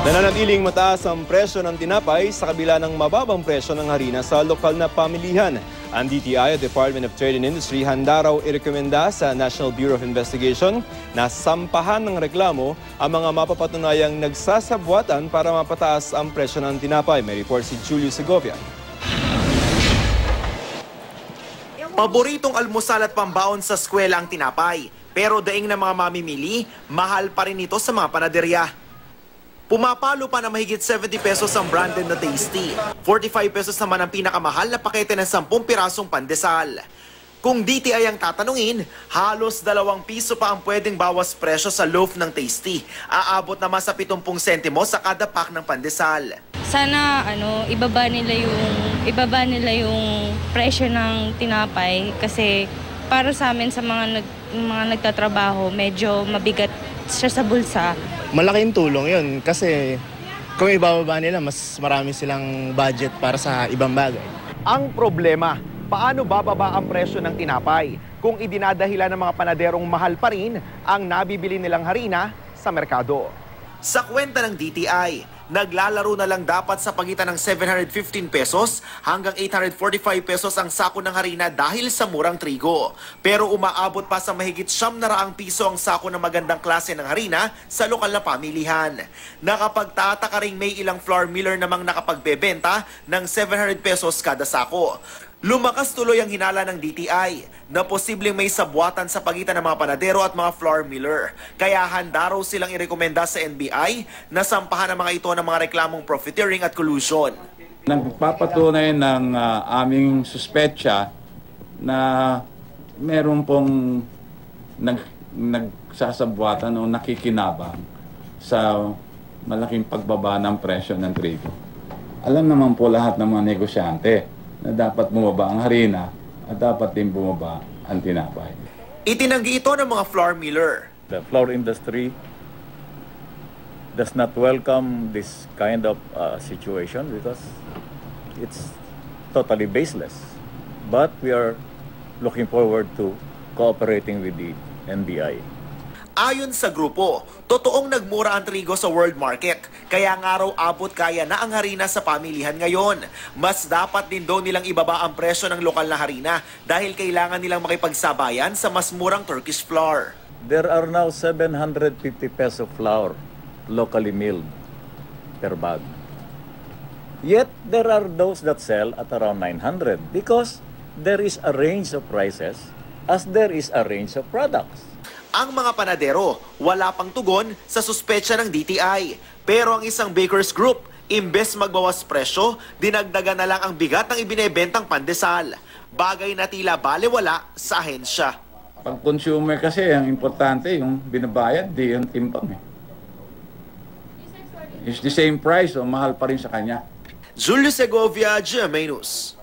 Nananatiling mataas ang presyo ng tinapay sa kabila ng mababang presyo ng harina sa lokal na pamilihan. Ang DTI o Department of Trade and Industry handa raw irekomenda sa National Bureau of Investigation na sampahan ng reklamo ang mga mapapatunayang nagsasabwatan para mapataas ang presyo ng tinapay. May report si Julio Segovia. Paboritong almusal at pambaon sa eskwela ang tinapay. Pero daing ng mga mamimili, mahal pa rin ito sa mga panaderya. Pumapalo pa na mahigit 70 pesos ang branded na Tasty. 45 pesos naman ang pinakamahal na pakete ng 10 pirasong pandesal. Kung DTI ang tatanungin, halos 2 piso pa ang pwedeng bawas presyo sa loaf ng Tasty. Aabot naman sa 70 sentimos sa kada pack ng pandesal. Sana ibaba nila yung presyo ng tinapay kasi para sa amin sa mga nagtatrabaho, medyo mabigat siya sa bulsa. Malaking tulong yun kasi kung ibababa nila, mas marami silang budget para sa ibang bagay. Ang problema, paano bababa ang presyo ng tinapay kung idinadahilan ng mga panaderong mahal pa rin ang nabibili nilang harina sa merkado? Sa kwenta ng DTI, naglalaro na lang dapat sa pagitan ng 715 pesos hanggang 845 pesos ang sako ng harina dahil sa murang trigo. Pero umaabot pa sa mahigit 700 piso ang sako ng magandang klase ng harina sa lokal na pamilihan. Nakapagtataka ring may ilang flour miller namang nakapagbebenta ng 700 pesos kada sako. Lumakas tuloy ang hinala ng DTI na posibleng may sabwatan sa pagitan ng mga panadero at mga flour miller. Kaya handa raw silang irekomenda sa NBI na sampahan ang mga ito ng mga reklamong profiteering at collusion. Nagpapatunay ng aming suspetsya na meron pong nagsasabwatan o nakikinabang sa malaking pagbaba ng presyo ng trigo. Alam naman po lahat ng mga negosyante na dapat bumaba ang harina at dapat din bumaba ang tinapay. Itinanggi ito ng mga flour miller. The flour industry does not welcome this kind of situation because it's totally baseless. But we are looking forward to cooperating with the NBI. Ayon sa grupo, totoong nagmura ang trigo sa world market. Kaya nga raw abot kaya na ang harina sa pamilihan ngayon. Mas dapat din daw nilang ibaba ang presyo ng lokal na harina dahil kailangan nilang makipagsabayan sa mas murang Turkish flour. There are now 750 peso flour locally milled per bag. Yet there are those that sell at around 900 because there is a range of prices as there is a range of products. Ang mga panadero, wala pang tugon sa suspetsya ng DTI. Pero ang isang bakers group, imbes magbawas presyo, dinagdagan na lang ang bigat ng ibinebentang pandesal. Bagay na tila balewala sa ahensya. Pag consumer kasi, ang importante yung binabayad, di yung timbang. It's the same price o mahal pa rin sa kanya. Julio Segovia, GMA News.